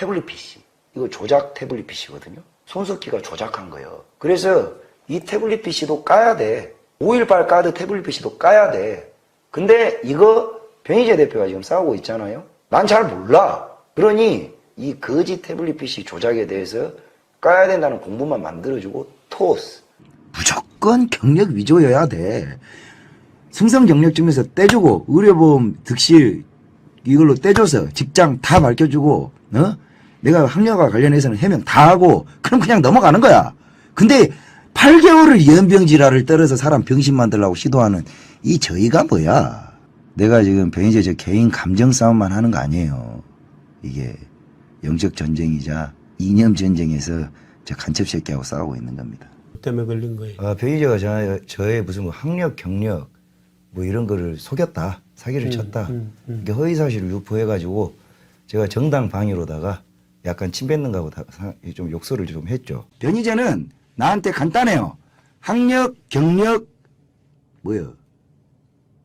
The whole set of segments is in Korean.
태블릿 PC. 이거 조작 태블릿 PC거든요. 손석희가 조작한 거예요. 그래서 이 태블릿 PC도 까야 돼. 5.18 카드 태블릿 PC도 까야 돼. 근데 이거 변희재 대표가 지금 싸우고 있잖아요. 난 잘 몰라. 그러니 이 거지 태블릿 PC 조작에 대해서 까야 된다는 공부만 만들어주고 토스. 무조건 경력 위조여야 돼. 승성 경력증에서 떼주고 의료보험 득실 이걸로 떼줘서 직장 다 밝혀주고 내가 학력과 관련해서는 해명 다 하고 그럼 그냥 넘어가는 거야. 근데 8개월을 연병 질환을 떨어서 사람 병신 만들려고 시도하는 이 저희가 뭐야. 내가 지금 변희재 저 개인 감정 싸움만 하는 거 아니에요. 이게 영적 전쟁이자 이념 전쟁에서 저 간첩 새끼하고 싸우고 있는 겁니다. 때문에 걸린 거예요. 변희재가 저의 무슨 뭐 학력, 경력 뭐 이런 거를 속였다. 사기를 쳤다. 이게 허위사실을 유포해가지고 제가 정당 방위로다가 약간 침 뱉는 거하고 좀 욕설을 좀 했죠. 변희재는 나한테 간단해요. 학력, 경력, 뭐요?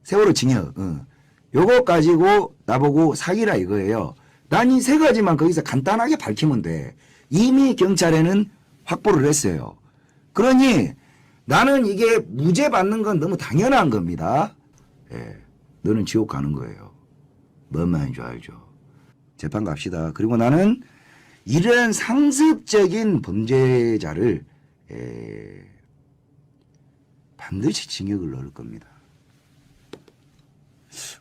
세월호 징역. 요거 가지고 나보고 사기라 이거예요. 난 이 세 가지만 거기서 간단하게 밝히면 돼. 이미 경찰에는 확보를 했어요. 그러니 나는 이게 무죄 받는 건 너무 당연한 겁니다. 예, 너는 지옥 가는 거예요. 뭔 말인 줄 알죠? 재판 갑시다. 그리고 나는 이런 상습적인 범죄자를 반드시 징역을 넣을 겁니다.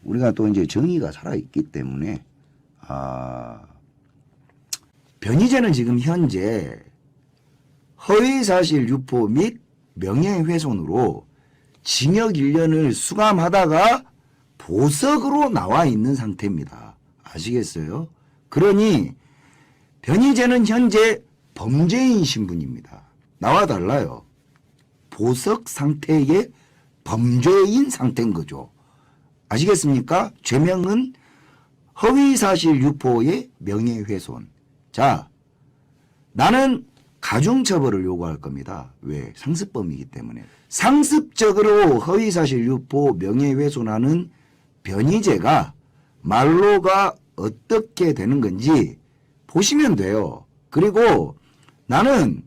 우리가 또 이제 정의가 살아있기 때문에 변희재는 지금 현재 허위사실 유포 및 명예훼손으로 징역 1년을 수감하다가 보석으로 나와 있는 상태입니다. 아시겠어요? 그러니 변희재는 현재 범죄인 신분입니다. 나와 달라요. 보석 상태의 범죄인 상태인 거죠. 아시겠습니까? 죄명은 허위사실 유포의 명예훼손. 자, 나는 가중처벌을 요구할 겁니다. 왜? 상습범이기 때문에. 상습적으로 허위사실 유포 명예훼손하는 변희재가 말로가 어떻게 되는 건지 보시면 돼요. 그리고 나는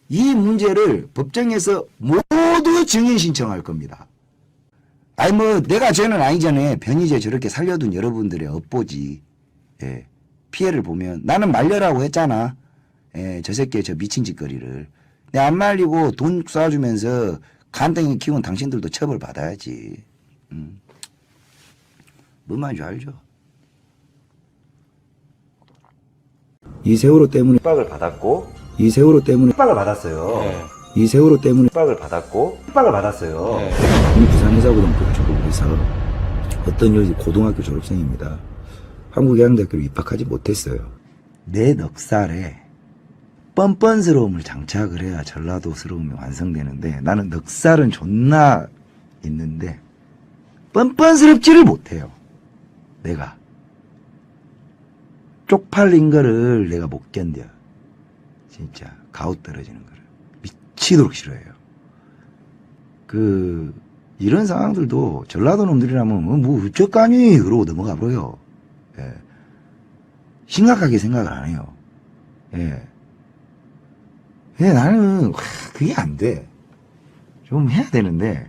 이 문제를 법정에서 모두 증인 신청할 겁니다. 아니 뭐 내가 죄는 아니잖아요. 변희재 저렇게 살려둔 여러분들의 업보지. 예. 피해를 보면 나는 말려라고 했잖아. 예, 저 새끼의 저 미친 짓거리를. 내가 안 말리고 돈 쏴주면서 간땡이 키운 당신들도 처벌 받아야지. 뭔 말인지 알죠? 이 세월호 때문에 핍박을 받았고 이 세월호 때문에 핍박을 받았어요. 네. 이 세월호 때문에 핍박을 받았고 핍박을 받았어요. 네. 이 부산여자고등학교 졸업해서 어떤 여자 고등학교 졸업생입니다. 한국해양대학교를 입학하지 못했어요. 내 넉살에 뻔뻔스러움을 장착을 해야 전라도스러움이 완성되는데 나는 넉살은 존나 있는데 뻔뻔스럽지를 못해요. 내가 쪽팔린 거를 내가 못 견뎌. 진짜 가오 떨어지는 거를 미치도록 싫어해요. 이런 상황들도 전라도 놈들이라면 뭐 어쩌까니 그러고 넘어가 버려요. 예. 심각하게 생각을 안 해요. 예. 근데 나는 그게 안 돼. 좀 해야 되는데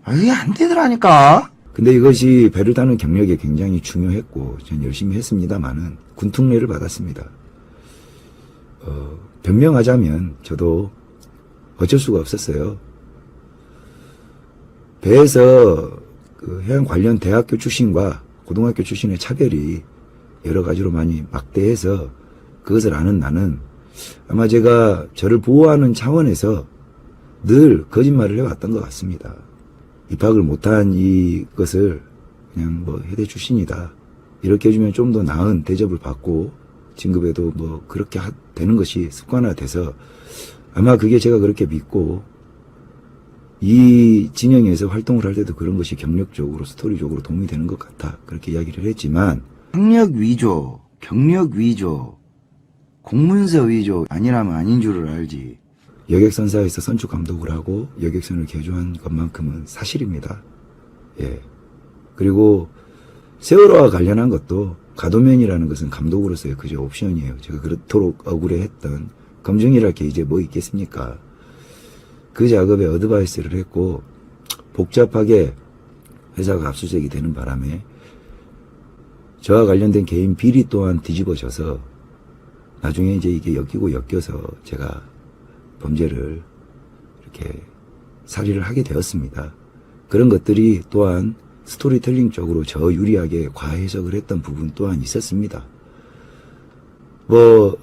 그게 안 되더라니까. 근데 이것이 배를 타는 경력에 굉장히 중요했고 전 열심히 했습니다만은 군특례를 받았습니다. 변명하자면 저도 어쩔 수가 없었어요. 배에서 그 해양 관련 대학교 출신과 고등학교 출신의 차별이 여러 가지로 많이 막대해서 그것을 아는 나는 아마 제가 저를 보호하는 차원에서 늘 거짓말을 해왔던 것 같습니다. 입학을 못한 이것을 그냥 뭐 해대 출신이다 이렇게 해주면 좀 더 나은 대접을 받고 진급에도 뭐 그렇게 되는 것이 습관화돼서 아마 그게 제가 그렇게 믿고 이 진영에서 활동을 할 때도 그런 것이 경력적으로 스토리적으로 도움이 되는 것 같아 그렇게 이야기를 했지만 학력 위조, 경력 위조, 공문서 위조 아니라면 아닌 줄을 알지. 여객선사에서 선축 감독을 하고 여객선을 개조한 것만큼은 사실입니다. 예. 그리고 세월호와 관련한 것도 가도면이라는 것은 감독으로서의 그저 옵션이에요. 제가 그렇도록 억울해했던 검증이랄 게 이제 뭐 있겠습니까? 그 작업에 어드바이스를 했고 복잡하게 회사가 압수수색이 되는 바람에 저와 관련된 개인 비리 또한 뒤집어져서 나중에 이제 이게 엮이고 엮여서 제가 범죄를 이렇게 살인을 하게 되었습니다. 그런 것들이 또한 스토리텔링적으로 저 유리하게 과해석을 했던 부분 또한 있었습니다. 뭐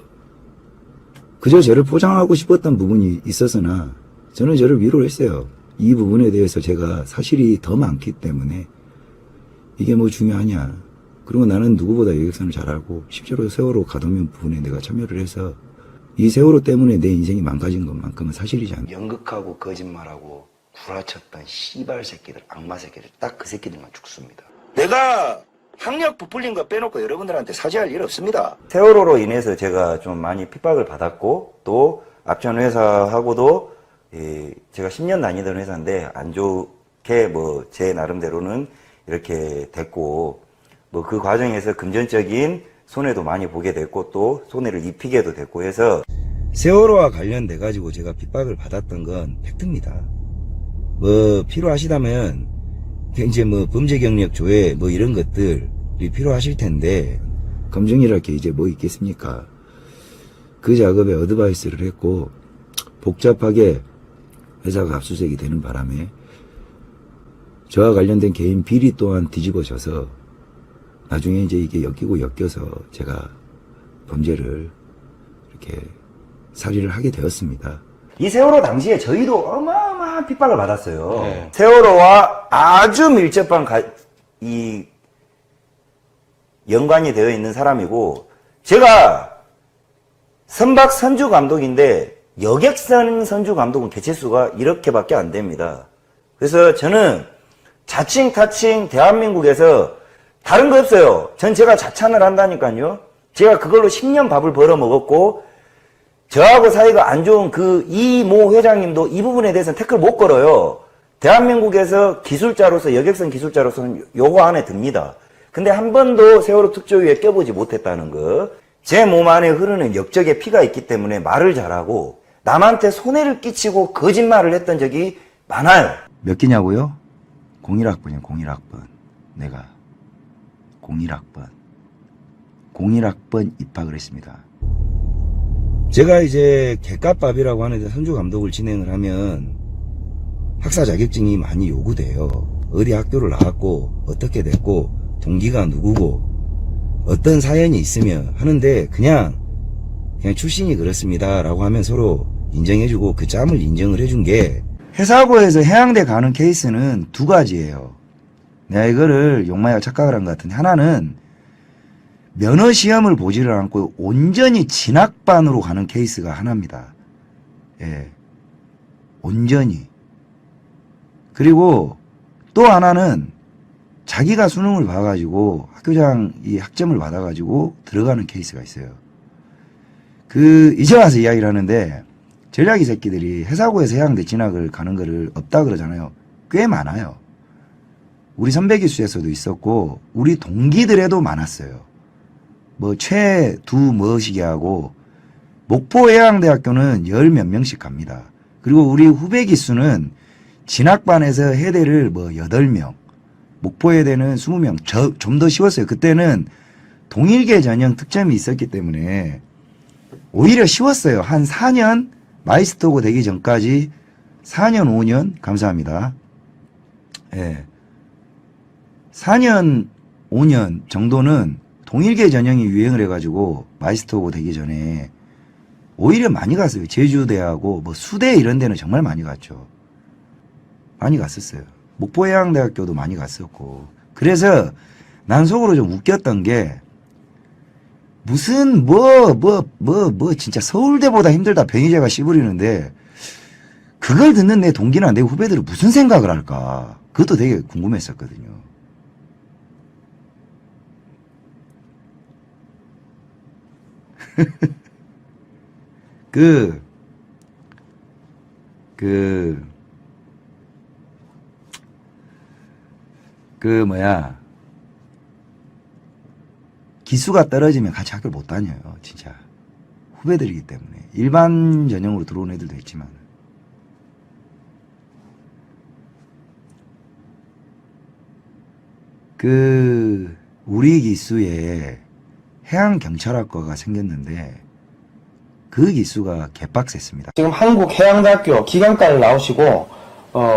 그저 저를 포장하고 싶었던 부분이 있었으나 저는 저를 위로를 했어요. 이 부분에 대해서 제가 사실이 더 많기 때문에 이게 뭐 중요하냐. 그리고 나는 누구보다 여객선을 잘 알고 실제로 세월호 가도면 부분에 내가 참여를 해서 이 세월호 때문에 내 인생이 망가진 것만큼은 사실이지 않나. 연극하고 거짓말하고 구라쳤던 씨발 새끼들, 악마 새끼들, 딱 그 새끼들만 죽습니다. 내가 학력 부풀린 거 빼놓고 여러분들한테 사죄할 일 없습니다. 세월호로 인해서 제가 좀 많이 핍박을 받았고 또 앞전 회사하고도 제가 10년 다니던 회사인데 안 좋게 뭐 제 나름대로는 이렇게 됐고 뭐 그 과정에서 금전적인 손해도 많이 보게 됐고 또 손해를 입히게도 됐고 해서 세월호와 관련돼 가지고 제가 핍박을 받았던 건 팩트입니다. 뭐 필요하시다면 이제 뭐 범죄 경력 조회 뭐 이런 것들이 필요하실 텐데 검증이랄 게 이제 뭐 있겠습니까? 그 작업에 어드바이스를 했고 복잡하게 회사가 압수수색이 되는 바람에 저와 관련된 개인 비리 또한 뒤집어져서 나중에 이제 이게 엮이고 엮여서 제가 범죄를 이렇게 살인을 하게 되었습니다. 이 세월호 당시에 저희도 어마어마한 핍박을 받았어요. 네. 세월호와 아주 밀접한 이 연관이 되어 있는 사람이고 제가 선박 선주 감독인데 여객선 선주 감독은 개체수가 이렇게밖에 안 됩니다. 그래서 저는 자칭 타칭 대한민국에서 다른 거 없어요. 전 제가 자찬을 한다니까요. 제가 그걸로 10년 밥을 벌어 먹었고 저하고 사이가 안 좋은 그 이모 회장님도 이 부분에 대해서는 태클 못 걸어요. 대한민국에서 기술자로서 여객선 기술자로서는 요거 안에 듭니다. 근데 한 번도 세월호 특조위에 껴보지 못했다는 거. 제 몸 안에 흐르는 역적의 피가 있기 때문에 말을 잘하고 남한테 손해를 끼치고 거짓말을 했던 적이 많아요. 몇 기냐고요? 01학번이요. 01학번. 내가 01학번. 01학번 입학을 했습니다. 제가 이제 개값밥이라고 하는 선주 감독을 진행을 하면 학사 자격증이 많이 요구돼요. 어디 학교를 나왔고 어떻게 됐고 동기가 누구고 어떤 사연이 있으면 하는데 그냥 출신이 그렇습니다 라고 하면 서로 인정해주고 그 짬을 인정을 해준 게 해사고에서 해양대 가는 케이스는 두 가지예요. 내가 이거를 욕마야 착각을 한 것 같은데 하나는 면허 시험을 보지를 않고 온전히 진학반으로 가는 케이스가 하나입니다. 예. 온전히. 그리고 또 하나는 자기가 수능을 봐가지고 학교장 이 학점을 받아가지고 들어가는 케이스가 있어요. 이제 와서 이야기를 하는데 전략이 새끼들이 해사고에서 해양대 진학을 가는 거를 없다 그러잖아요. 꽤 많아요. 우리 선배 기수에서도 있었고 우리 동기들에도 많았어요. 뭐 최두 머시기하고 목포해양대학교는 10몇 명씩 갑니다. 그리고 우리 후배 기수는 진학반에서 해대를 뭐 8명, 목포해대는 20명, 좀 더 쉬웠어요. 그때는 동일계 전형 특점이 있었기 때문에 오히려 쉬웠어요. 한 4년 마이스터고 되기 전까지 4년, 5년 감사합니다. 예. 4년, 5년 정도는 동일계 전형이 유행을 해가지고 마이스터고 되기 전에 오히려 많이 갔어요. 제주대하고 뭐 수대 이런 데는 정말 많이 갔죠. 많이 갔었어요. 목포해양대학교도 많이 갔었고. 그래서 난 속으로 좀 웃겼던 게 무슨 진짜 서울대보다 힘들다 변희재가 씨부리는데 그걸 듣는 내 동기나 내 후배들은 무슨 생각을 할까. 그것도 되게 궁금했었거든요. 기수가 떨어지면 같이 학교를 못 다녀요. 진짜 후배들이기 때문에. 일반 전형으로 들어온 애들도 있지만 우리 기수에 해양경찰학과가 생겼는데 그 기수가 개빡셌습니다. 지금 한국해양대학교 기관과를 나오시고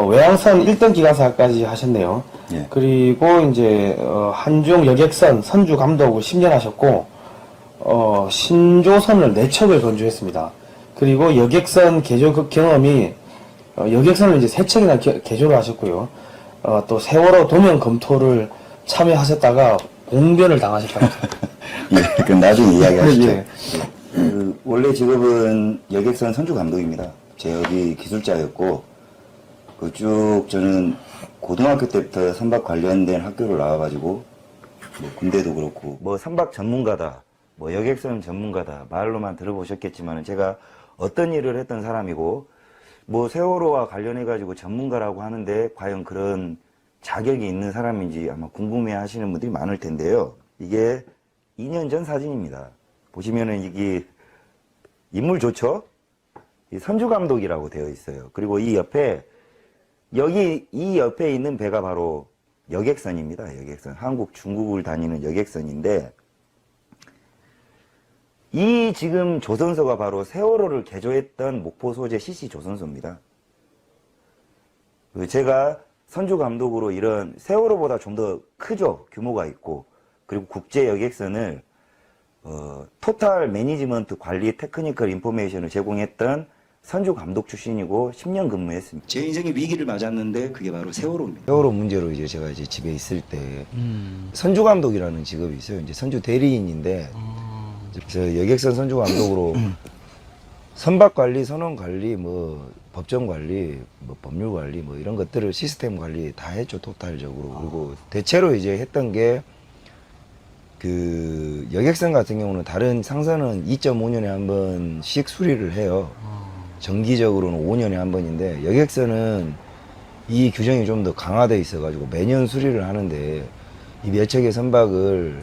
외항선 1등 기관사까지 하셨네요. 예. 그리고 이제 한중 여객선 선주 감독을 10년 하셨고 신조선을 4척을 건조했습니다. 그리고 여객선 개조 그 경험이 여객선을 이제 3척이나 개조를 하셨고요. 또 세월호 도면 검토를 참여하셨다가 봉변을 당하셨답니다. 예, 그럼 나중에 이야기하시죠. 예. 원래 직업은 여객선 선주 감독입니다. 제 여기 기술자였고 쭉 저는 고등학교 때부터 선박 관련된 학교를 나와가지고 뭐 군대도 그렇고 뭐 선박 전문가다, 뭐 여객선 전문가다 말로만 들어보셨겠지만 제가 어떤 일을 했던 사람이고 뭐 세월호와 관련해가지고 전문가라고 하는데 과연 그런 자격이 있는 사람인지 아마 궁금해 하시는 분들이 많을 텐데요. 이게 2년 전 사진입니다. 보시면은 이게 인물 좋죠? 이 선주감독이라고 되어 있어요. 그리고 이 옆에 이 옆에 있는 배가 바로 여객선입니다. 여객선. 한국, 중국을 다니는 여객선인데 이 지금 조선소가 바로 세월호를 개조했던 목포 소재 CC 조선소입니다. 제가 선주 감독으로 이런 세월호보다 좀 더 크죠. 규모가 있고. 그리고 국제 여객선을 토탈 매니지먼트 관리 테크니컬 인포메이션을 제공했던 선주 감독 출신이고 10년 근무했습니다. 제 인생의 위기를 맞았는데 그게 바로 세월호입니다. 세월호 문제로 이제 제가 이제 집에 있을 때 선주 감독이라는 직업이 있어요. 이제 선주 대리인인데 저 여객선 선주 감독으로 선박 관리, 선원 관리, 뭐 법정 관리, 뭐 법률 관리, 뭐 이런 것들을 시스템 관리 다 했죠. 토탈적으로. 그리고 대체로 이제 했던 게 여객선 같은 경우는 다른 상선은 2.5년에 한 번씩 수리를 해요. 정기적으로는 5년에 한 번인데 여객선은 이 규정이 좀 더 강화되어 있어가지고 매년 수리를 하는데 이 몇 척의 선박을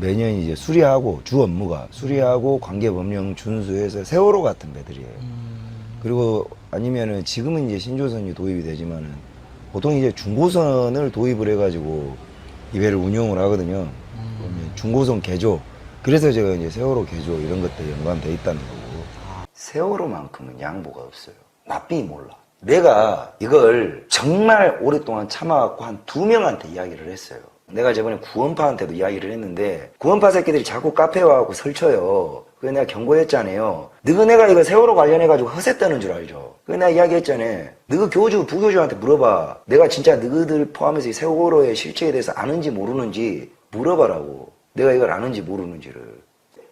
매년 이제 수리하고 주 업무가 수리하고 관계법령 준수해서 세월호 같은 배들이에요. 그리고 아니면은 지금은 이제 신조선이 도입이 되지만은 보통 이제 중고선을 도입을 해가지고 이 배를 운용을 하거든요. 중고선 개조. 그래서 제가 이제 세월호 개조 이런 것들 연관돼 있다는 거고. 세월호만큼은 양보가 없어요. 나삐 몰라. 내가 이걸 정말 오랫동안 참아갖고 한 2명한테 이야기를 했어요. 내가 저번에 구원파한테도 이야기를 했는데 구원파 새끼들이 자꾸 카페에 와갖고 설쳐요. 그래서 내가 경고했잖아요. 너네가 이거 세월호 관련해가지고 허세 떠는 줄 알죠. 그래서 내가 이야기했잖아요. 너희 교주, 부교주한테 물어봐. 내가 진짜 너희들 포함해서 이 세월호의 실체에 대해서 아는지 모르는지 물어봐라고. 내가 이걸 아는지 모르는지를.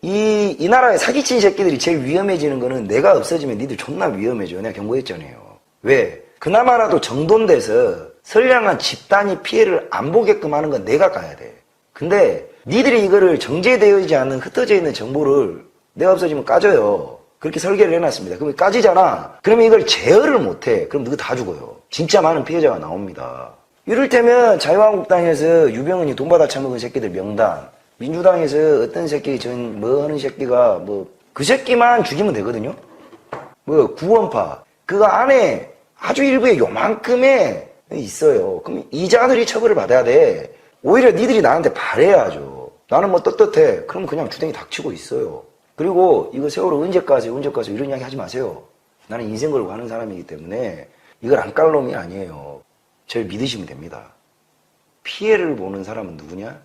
이 나라에 사기친 새끼들이 제일 위험해지는 거는 내가 없어지면 니들 존나 위험해져. 내가 경고했잖아요. 왜? 그나마라도 정돈돼서 선량한 집단이 피해를 안 보게끔 하는 건 내가 가야 돼. 근데 니들이 이거를 정제되어지지 않는 흩어져 있는 정보를 내가 없어지면 까져요. 그렇게 설계를 해놨습니다. 그러면 까지잖아. 그러면 이걸 제어를 못해. 그럼 너희 다 죽어요. 진짜 많은 피해자가 나옵니다. 이를테면 자유한국당에서 유병헌이 돈 받아 처먹은 새끼들 명단, 민주당에서 어떤 새끼 뭐 하는 새끼가 그 새끼만 죽이면 되거든요. 구원파 그거 안에 아주 일부에 요만큼의 있어요. 그럼 이자들이 처벌을 받아야 돼. 오히려 니들이 나한테 바래야죠. 나는 뭐 떳떳해. 그럼 그냥 주댕이 닥치고 있어요. 그리고 이거 세월호 언제 가세요 이런 이야기 하지 마세요. 나는 인생 걸고 하는 사람이기 때문에 이걸 안 깔 놈이 아니에요. 저를 믿으시면 됩니다. 피해를 보는 사람은 누구냐?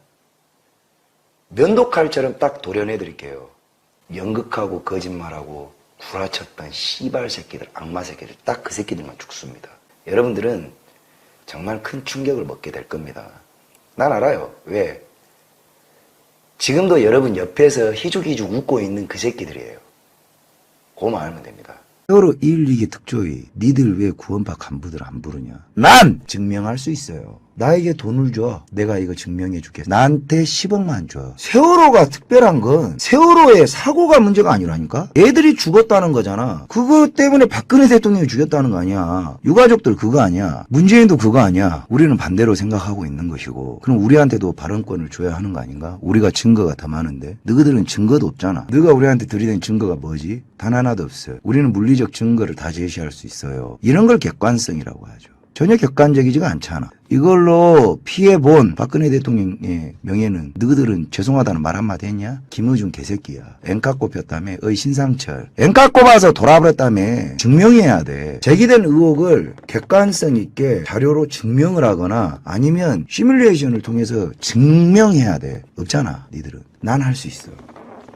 면도칼처럼 딱 도려내 드릴게요. 연극하고 거짓말하고 구라쳤던 씨발 새끼들, 악마 새끼들, 딱 그 새끼들만 죽습니다. 여러분들은 정말 큰 충격을 먹게 될 겁니다. 난 알아요. 왜? 지금도 여러분 옆에서 희죽희죽 웃고 있는 그 새끼들이에요. 그거만 알면 됩니다. 세월호 112기 특조위, 니들 왜 구원파 간부들 안 부르냐? 난 증명할 수 있어요. 나에게 돈을 줘. 내가 이거 증명해 줄게. 나한테 10억만 줘. 세월호가 특별한 건 세월호의 사고가 문제가 아니라니까? 애들이 죽었다는 거잖아. 그거 때문에 박근혜 대통령이 죽였다는 거 아니야. 유가족들 그거 아니야. 문재인도 그거 아니야. 우리는 반대로 생각하고 있는 것이고. 그럼 우리한테도 발언권을 줘야 하는 거 아닌가? 우리가 증거가 더 많은데. 너희들은 증거도 없잖아. 너가 우리한테 들이댄 증거가 뭐지? 단 하나도 없어요. 우리는 물리적 증거를 다 제시할 수 있어요. 이런 걸 객관성이라고 하죠. 전혀 객관적이지가 않잖아. 이걸로 피해본 박근혜 대통령의 명예는 너희들은 죄송하다는 말 한마디 했냐? 김어준 개새끼야. 앵카 꼽혔다며. 어이 신상철. 앵카 꼽아서 돌아버렸다며. 증명해야 돼. 제기된 의혹을 객관성 있게 자료로 증명을 하거나 아니면 시뮬레이션을 통해서 증명해야 돼. 없잖아 니들은. 난 할 수 있어.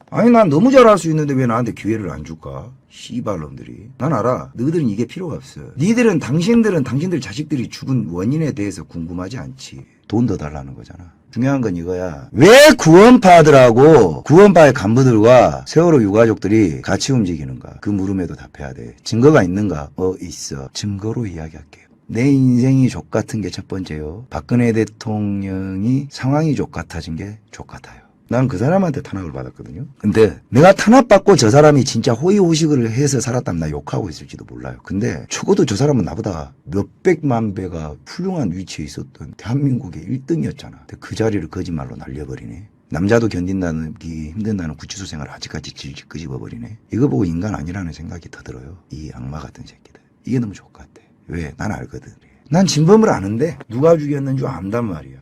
아니 난 너무 잘할 수 있는데 왜 나한테 기회를 안 줄까? 씨발놈들이. 난 알아. 너희들은 이게 필요가 없어. 니들은 당신들 자식들이 죽은 원인에 대해서 궁금하지 않지. 돈 더 달라는 거잖아. 중요한 건 이거야. 왜 구원파들하고 구원파의 간부들과 세월호 유가족들이 같이 움직이는가? 그 물음에도 답해야 돼. 증거가 있는가? 있어. 증거로 이야기할게요. 내 인생이 족같은 게 첫 번째요. 박근혜 대통령이 상황이 족같아진 게 족같아요. 난 그 사람한테 탄압을 받았거든요. 근데 내가 탄압받고 저 사람이 진짜 호의호식을 해서 살았다면 나 욕하고 있을지도 몰라요. 근데 적어도 저 사람은 나보다 몇백만 배가 훌륭한 위치에 있었던 대한민국의 1등이었잖아. 근데 그 자리를 거짓말로 날려버리네. 남자도 견딘다는 기 힘든다는 구치소 생활을 아직까지 질질 끄집어버리네. 이거 보고 인간 아니라는 생각이 더 들어요. 이 악마 같은 새끼들. 이게 너무 족같아. 왜? 난 알거든. 난 진범을 아는데 누가 죽였는 줄 안단 말이야.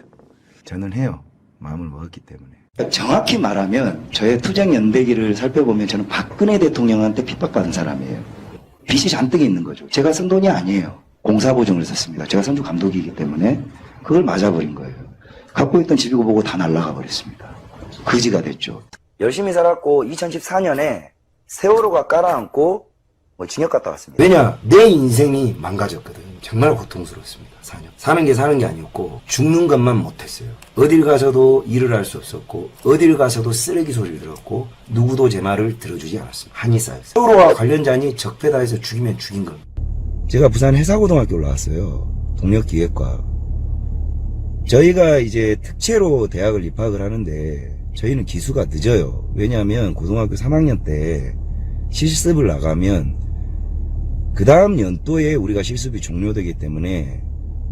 저는 해요. 마음을 먹었기 때문에. 정확히 말하면 저의 투쟁 연대기를 살펴보면 저는 박근혜 대통령한테 핍박받은 사람이에요. 빚이 잔뜩 있는 거죠. 제가 쓴 돈이 아니에요. 공사보증을 썼습니다. 제가 선주 감독이기 때문에 그걸 맞아버린 거예요. 갖고 있던 집이고 보고 다 날아가 버렸습니다. 거지가 됐죠. 열심히 살았고 2014년에 세월호가 깔아앉고 징역 갔다 왔습니다. 왜냐? 내 인생이 망가졌거든. 정말 고통스럽습니다. 4년. 사는 게 사는 게 아니었고 죽는 것만 못했어요. 어딜 가서도 일을 할 수 없었고 어딜 가서도 쓰레기 소리를 들었고 누구도 제 말을 들어주지 않았습니다. 한이 쌓였어요. 세월호와 관련자니 적폐다해서 죽이면 죽인 겁니다. 제가 부산 해사고등학교를 나왔어요. 동력기획과. 저희가 이제 특채로 대학을 입학을 하는데 저희는 기수가 늦어요. 왜냐하면 고등학교 3학년 때 실습을 나가면 그 다음 연도에 우리가 실습이 종료되기 때문에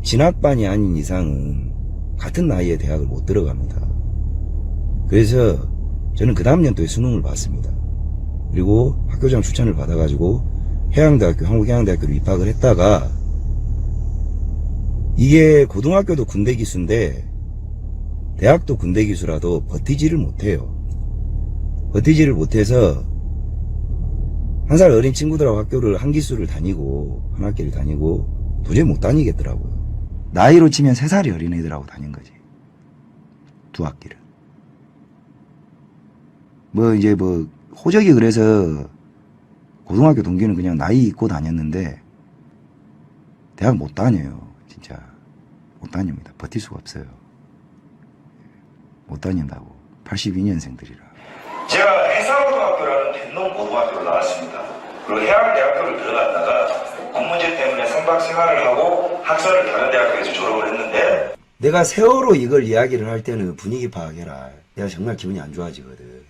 진학반이 아닌 이상은 같은 나이에 대학을 못 들어갑니다. 그래서 저는 그 다음 연도에 수능을 봤습니다. 그리고 학교장 추천을 받아가지고 해양대학교, 한국해양대학교로 입학을 했다가 이게 고등학교도 군대 기수인데 대학도 군대 기수라도 버티지를 못해요. 버티지를 못해서 한 살 어린 친구들하고 학교를 한 기수를 다니고 한 학기를 다니고 도저히 못 다니겠더라고요. 나이로 치면 3살이 어린 애들하고 다닌 거지. 2학기를. 이제 호적이 그래서 고등학교 동기는 그냥 나이 있고 다녔는데 대학 못 다녀요. 진짜 못 다닙니다. 버틸 수가 없어요. 못 다닌다고. 82년생들이라. 제가 해사고등학교라는 뱃놈 고등학교를 나왔습니다. 그리고 해양대학교를 들어갔다가 군문제 때문에 3박 생활을 하고 학사를 다른 대학교에서 졸업을 했는데 내가 세월호 이걸 이야기를 할 때는 분위기 파악해라. 내가 정말 기분이 안 좋아지거든.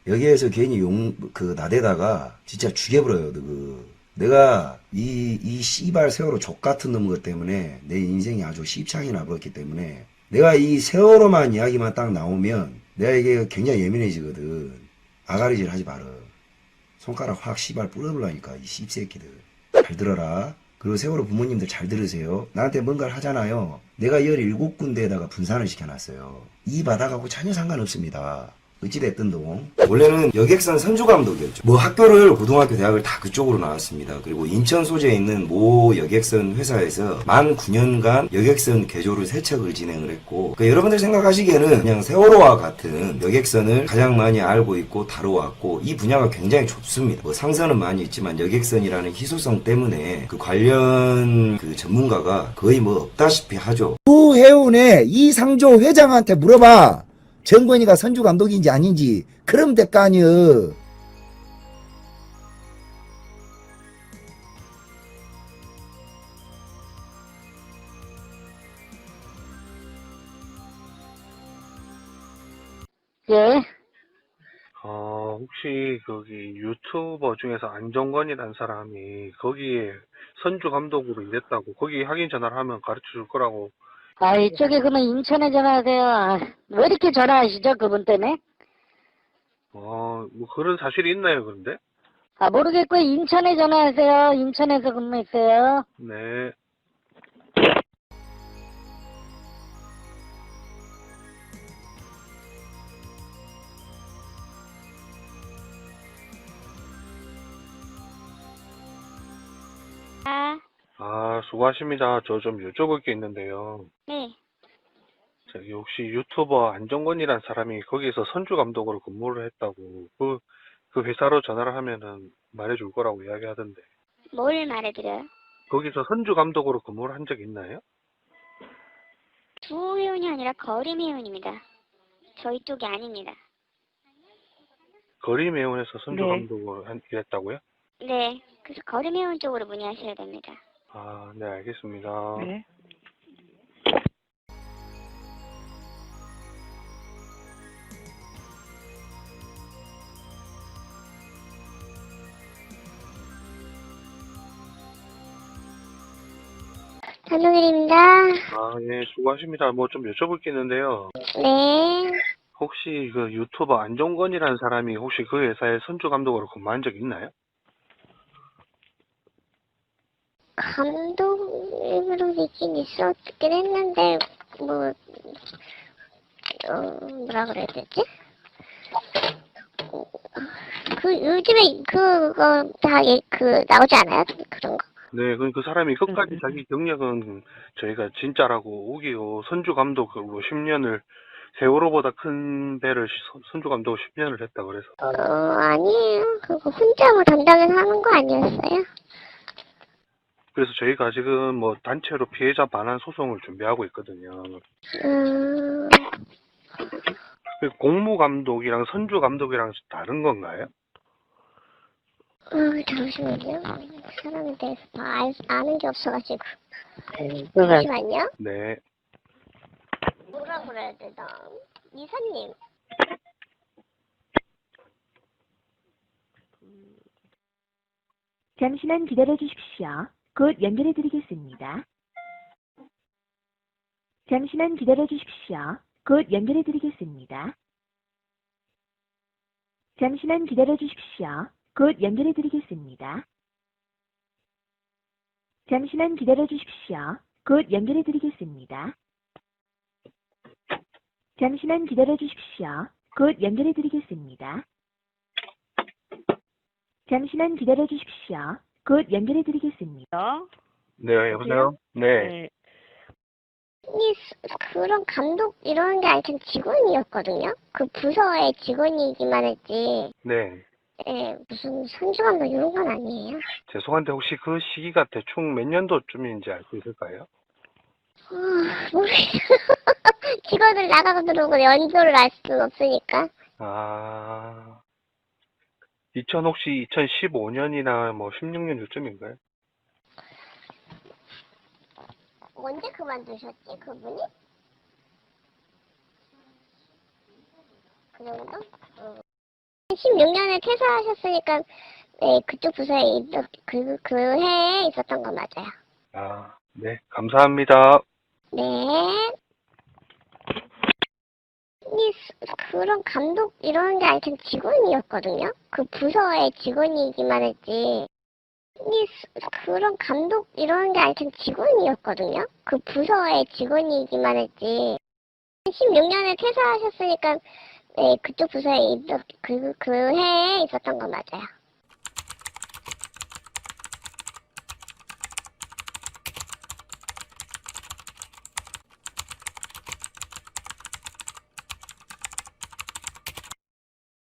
여기에서 괜히 나대다가 진짜 죽여버려요. 내가 이 씨발 세월호 족같은 놈 것 때문에 내 인생이 아주 씹창이 나버렸기 때문에 내가 이 세월호만 이야기만 딱 나오면 내가 이게 굉장히 예민해지거든. 아가리질 하지 마라. 손가락 확 씨발 뿌려버리니까 이 씹새끼들. 잘 들어라. 그리고 세월호 부모님들 잘 들으세요. 나한테 뭔가를 하잖아요. 내가 17군데에다가 분산을 시켜놨어요. 이 바닥하고 전혀 상관없습니다. 어찌됐든 원래는 여객선 선주감독이었죠. 학교를 고등학교 대학을 다 그쪽으로 나왔습니다. 그리고 인천 소재에 있는 모 여객선 회사에서 만 9년간 여객선 개조를 세척을 진행을 했고 여러분들 생각하시기에는 그냥 세월호와 같은 여객선을 가장 많이 알고 있고 다뤄왔고 이 분야가 굉장히 좁습니다. 상선은 많이 있지만 여객선이라는 희소성 때문에 그 관련 전문가가 거의 없다시피 하죠. 해운의 이상조 회장한테 물어봐. 정권이가 선주 감독인지 아닌지. 그럼 될 거 아니여. 예. 혹시 거기 유튜버 중에서 안정권이라는 사람이 거기에 선주 감독으로 일했다고 거기 확인 전화를 하면 가르쳐 줄 거라고. 아, 이쪽에 그러면 인천에 전화하세요. 아, 왜 이렇게 전화하시죠? 그분 때문에? 뭐 그런 사실이 있나요, 그런데? 아, 모르겠고요. 인천에 전화하세요. 인천에서 근무했어요. 네. 수고하십니다. 저 좀 여쭤볼 게 있는데요. 네. 저기 혹시 유튜버 안정권이라는 사람이 거기서 선주 감독으로 근무를 했다고 그 회사로 전화를 하면은 말해줄 거라고 이야기하던데. 뭘 말해드려요? 거기서 선주 감독으로 근무를 한 적 있나요? 주호회원이 아니라 거림회원입니다. 저희 쪽이 아닙니다. 거리매운에서 선주 네. 감독을 일했다고요? 네. 그래서 거림회원 쪽으로 문의하셔야 됩니다. 네, 알겠습니다. 네. 한동일입니다. 예, 수고하십니다. 뭐 좀 여쭤볼 게 있는데요. 네. 혹시 그 유튜버 안정권이라는 사람이 혹시 그 회사에 선주 감독으로 근무한 적 있나요? 감독으로 있긴 있었긴 했는데, 뭐라 그래야 되지? 요즘에 그거 다, 나오지 않아요? 그런 거? 네, 그 사람이 끝까지 자기 경력은 저희가 진짜라고 5.25 선주 감독으로 10년을 세월호보다 큰 배를 선주 감독 10년을 했다 그래서. 아니에요. 그거 혼자 뭐 담당해서 하는 거 아니었어요? 그래서 저희가 지금 뭐 단체로 피해자 반환 소송을 준비하고 있거든요. 그 공무 감독이랑 선주 감독이랑 다른 건가요? 잠시만요. 그 사람에 대해서 다 아는 게 없어가지고. 잠시만요. 네. 뭐라 그래야 되나. 이사님. 잠시만 기다려 주십시오. 곧 연결해 드리겠습니다. 잠시만 기다려 주십시오. 곧 연결해 드리겠습니다. 잠시만 기다려 주십시오. 곧 연결해 드리겠습니다. 잠시만 기다려 주십시오. 곧 연결해 드리겠습니다. 잠시만 기다려 주십시오. 곧 연결해 드리겠습니다. 잠시만 기다려 주십시오. 곧 연결해 드리겠습니다. 네, 여보세요? 네. 그런 감독 이런 게 아니라 직원이었거든요. 그 부서의 직원이기만 했지. 네. 예, 무슨 선주 감독 이런 건 아니에요. 죄송한데 혹시 그 시기가 대충 몇 년도쯤인지 알 수 있을까요? 모르겠어요. 직원을 나가고 들어오고 연도를 알 수는 없으니까. 2015년이나 뭐 16년 요쯤인가요? 언제 그만두셨지, 그분이? 그 정도? 16년에 퇴사하셨으니까, 네, 그쪽 부서에 그 해에 있었던 거 맞아요. 네. 감사합니다. 네. 그런 감독 이런 게 아니라 직원이었거든요. 그 부서의 직원이기만 했지. 그런 감독 이런 게 아니라 직원이었거든요. 그 부서의 직원이기만 했지. 16년에 퇴사하셨으니까 네, 그쪽 부서에 그 해에 있었던 거 맞아요.